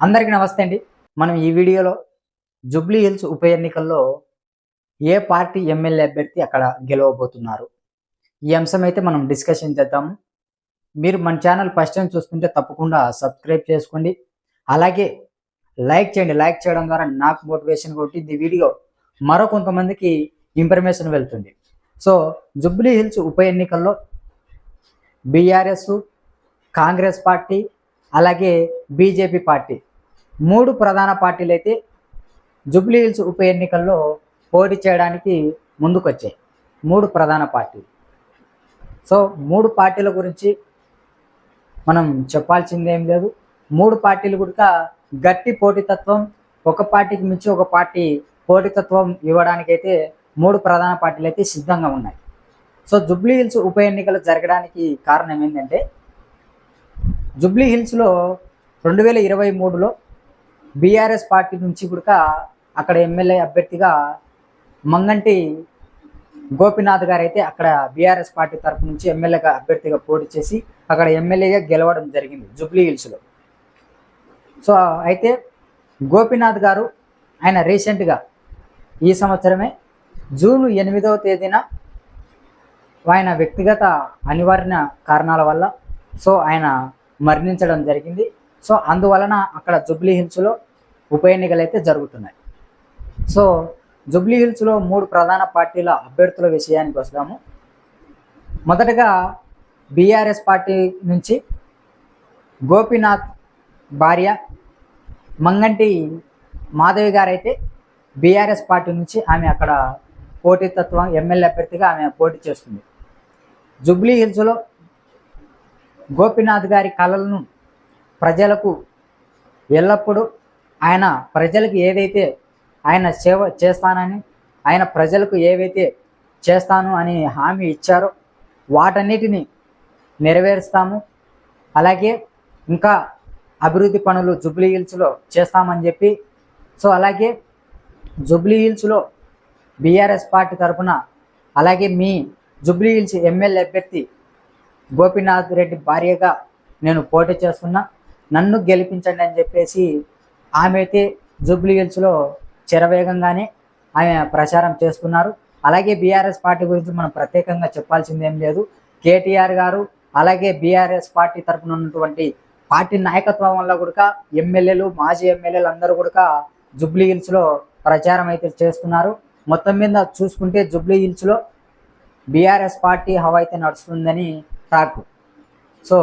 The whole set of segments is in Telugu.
అందరికీ నమస్తే అండి. మనం ఈ వీడియోలో జూబ్లీ హిల్స్ ఉప ఎన్నికల్లో ఏ పార్టీ ఎమ్మెల్యే అభ్యర్థి అక్కడ గెలవబోతున్నారు? ఈ అంశం అయితే మనం డిస్కషన్ చేద్దాము. మీరు మన ఛానల్ ఫస్ట్ టైం చూస్తుంటే తప్పకుండా సబ్స్క్రైబ్ చేసుకోండి. అలాగే లైక్ చేయండి. లైక్ చేయడం ద్వారా నాకు మోటివేషన్ కొట్టింది. ఈ వీడియో మరో కొంతమందికి ఇన్ఫర్మేషన్ వెళ్తుంది. సో జూబ్లీ హిల్స్ ఉప ఎన్నికల్లో బీఆర్ఎస్, కాంగ్రెస్ పార్టీ, అలాగే బీజేపీ పార్టీ 3 ప్రధాన పార్టీలు అయితే జూబ్లీ హిల్స్ ఉప ఎన్నికల్లో పోటీ చేయడానికి ముందుకొచ్చాయి. 3 ప్రధాన పార్టీలు. సో 3 పార్టీల గురించి మనం చెప్పాల్సిందేం లేదు. 3 పార్టీలు కూడా గట్టి పోటీతత్వం, ఒక పార్టీకి మించి ఒక పార్టీ పోటీతత్వం ఇవ్వడానికైతే 3 ప్రధాన పార్టీలు అయితే సిద్ధంగా ఉన్నాయి. సో జూబ్లీ హిల్స్ ఉప ఎన్నికలు జరగడానికి కారణం ఏంటంటే, జూబ్లీ హిల్స్లో 2023లో బీఆర్ఎస్ పార్టీ నుంచి కూడా అక్కడ ఎమ్మెల్యే అభ్యర్థిగా మంగంటి గోపీనాథ్ గారు అయితే అక్కడ బీఆర్ఎస్ పార్టీ తరఫు నుంచి ఎమ్మెల్యేగా అభ్యర్థిగా పోటీ చేసి అక్కడ ఎమ్మెల్యేగా గెలవడం జరిగింది జూబ్లీ హిల్స్లో. సో అయితే గోపీనాథ్ గారు ఆయన రీసెంట్గా ఈ సంవత్సరమే జూన్ 8వ తేదీన ఆయన వ్యక్తిగత అనివార్య కారణాల వల్ల సో ఆయన మరణించడం జరిగింది. సో అందువలన అక్కడ జూబ్లీ హిల్స్లో ఉప ఎన్నికలు అయితే జరుగుతున్నాయి. సో జూబ్లీ హిల్స్లో 3 ప్రధాన పార్టీల అభ్యర్థుల విషయానికి వస్తాము. మొదటగా బీఆర్ఎస్ పార్టీ నుంచి గోపీనాథ్ భార్య మంగంటి మాధవి గారు అయితే బీఆర్ఎస్ పార్టీ నుంచి ఆమె అక్కడ పోటీతత్వం ఎమ్మెల్యే అభ్యర్థిగా ఆమె పోటీ చేస్తుంది. జూబ్లీ హిల్స్లో గోపీనాథ్ గారి కళలను ప్రజలకు ఎల్లప్పుడూ ఆయన ప్రజలకు ఏదైతే ఆయన సేవ చేస్తానని, ఆయన ప్రజలకు ఏవైతే చేస్తాను అని హామీ ఇచ్చారో వాటన్నిటిని నెరవేరుస్తాము. అలాగే ఇంకా అభివృద్ధి పనులు జూబ్లీ హిల్స్లో చేస్తామని చెప్పి సో అలాగే జూబ్లీ హిల్స్లో బీఆర్ఎస్ పార్టీ తరఫున అలాగే మీ జూబ్లీ హిల్స్ ఎమ్మెల్యే అభ్యర్థి గోపీనాథ్ రెడ్డి భార్యగా నేను పోటీ చేస్తున్నా, నన్ను గెలిపించండి అని చెప్పేసి ఆమె అయితే జూబ్లీ హిల్స్లో శరవేగంగానే ఆమె ప్రచారం చేస్తున్నారు. అలాగే బీఆర్ఎస్ పార్టీ గురించి మనం ప్రత్యేకంగా చెప్పాల్సిందేం లేదు. కేటీఆర్ గారు అలాగే బీఆర్ఎస్ పార్టీ తరఫున ఉన్నటువంటి పార్టీ నాయకత్వం వల్ల కూడా ఎమ్మెల్యేలు, మాజీ ఎమ్మెల్యేలు అందరూ కూడా జూబ్లీ హిల్స్లో ప్రచారం అయితే చేస్తున్నారు. మొత్తం మీద చూసుకుంటే జూబ్లీ హిల్స్లో బీఆర్ఎస్ పార్టీ హవా అయితే నడుస్తుందని టాక్. సో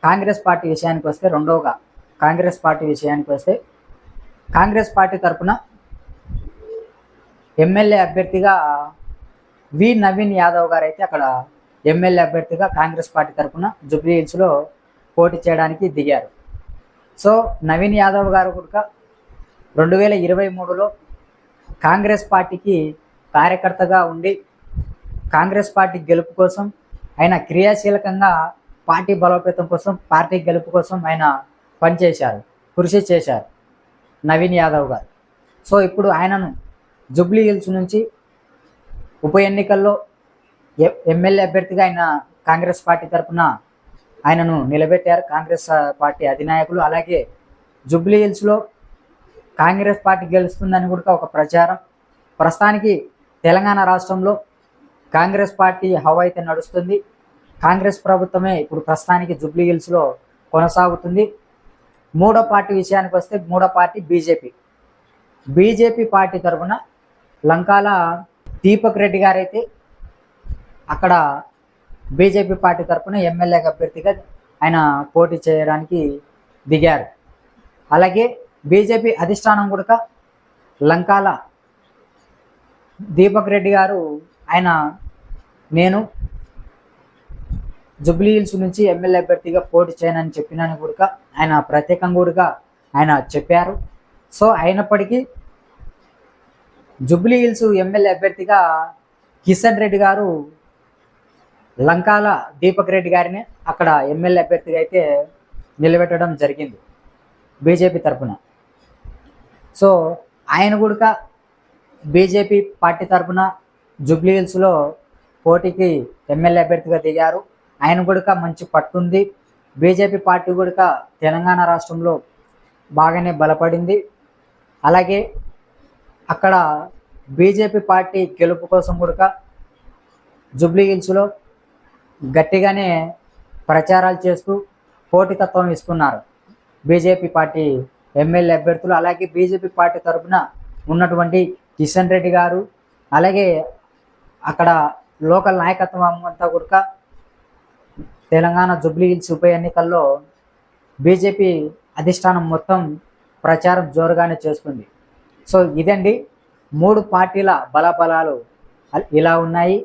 కాంగ్రెస్ పార్టీ విషయానికి వస్తే కాంగ్రెస్ పార్టీ తరఫున ఎమ్మెల్యే అభ్యర్థిగా వి నవీన్ యాదవ్ గారు అయితే అక్కడ ఎమ్మెల్యే అభ్యర్థిగా కాంగ్రెస్ పార్టీ తరఫున జూబ్లీ హిల్స్లో పోటీ చేయడానికి దిగారు. సో నవీన్ యాదవ్ గారు కూడా 2023లో కాంగ్రెస్ పార్టీకి కార్యకర్తగా ఉండి కాంగ్రెస్ పార్టీ గెలుపు కోసం ఆయన క్రియాశీలకంగా పార్టీ బలోపేతం కోసం, పార్టీ గెలుపు కోసం ఆయన కృషి చేశారు నవీన్ యాదవ్ గారు. సో ఇప్పుడు ఆయనను జూబ్లీ హిల్స్ నుంచి ఉప ఎన్నికల్లో ఎమ్మెల్యే అభ్యర్థిగా ఆయన కాంగ్రెస్ పార్టీ తరఫున ఆయనను నిలబెట్టారు కాంగ్రెస్ పార్టీ అధినాయకులు. అలాగే జూబ్లీ హిల్స్లో కాంగ్రెస్ పార్టీ గెలుస్తుందని కూడా ఒక ప్రచారం. ప్రస్తుతానికి తెలంగాణ రాష్ట్రంలో కాంగ్రెస్ పార్టీ హవా అయితే నడుస్తుంది. కాంగ్రెస్ ప్రభుత్వమే ఇప్పుడు ప్రస్తుతానికి జూబ్లీ హిల్స్లో కొనసాగుతుంది. 3వ పార్టీ విషయానికి వస్తే 3వ పార్టీ బీజేపీ పార్టీ తరఫున లంకాల దీపక్ రెడ్డి గారైతే అక్కడ బీజేపీ పార్టీ తరఫున ఎమ్మెల్యే అభ్యర్థిగా ఆయన పోటీ చేయడానికి దిగారు. అలాగే బీజేపీ అధిష్టానం కూడా లంకాల దీపక్ రెడ్డి గారు నేను జూబ్లీ హిల్స్ నుంచి ఎమ్మెల్యే అభ్యర్థిగా పోటీ చేయనని చెప్పినని కూడా ఆయన ప్రత్యేకంగా కూడా ఆయన చెప్పారు. సో అయినప్పటికీ జూబ్లీ హిల్స్ ఎమ్మెల్యే అభ్యర్థిగా కిషన్ రెడ్డి గారు లంకాల దీపక్ రెడ్డి గారిని అక్కడ ఎమ్మెల్యే అభ్యర్థిగా అయితే నిలబెట్టడం జరిగింది బీజేపీ తరఫున. సో ఆయన కూడా బీజేపీ పార్టీ తరఫున జూబ్లీ హిల్స్లో పోటీకి ఎమ్మెల్యే అభ్యర్థిగా దిగారు. ఆయన కూడా మంచి పట్టుంది. బీజేపీ పార్టీ కూడా తెలంగాణ రాష్ట్రంలో బాగానే బలపడింది. అలాగే అక్కడ బీజేపీ పార్టీ గెలుపు కోసం కూడా జూబ్లీ హిల్స్లో గట్టిగానే ప్రచారాలు చేస్తూ పోటీతత్వం ఇస్తున్నారు బీజేపీ పార్టీ ఎమ్మెల్యే అభ్యర్థులు. అలాగే బీజేపీ పార్టీ తరఫున ఉన్నటువంటి కిషన్ రెడ్డి గారు, అలాగే అక్కడ లోకల్ నాయకత్వం అంతా కూడా తెలంగాణ జూబ్లీ హిల్స్ ఉప ఎన్నికల్లో బీజేపీ అధిష్టానం మొత్తం ప్రచారం జోరుగానే చేస్తుంది. సో ఇదండి 3 పార్టీల బలాబలాలు ఇలా ఉన్నాయి.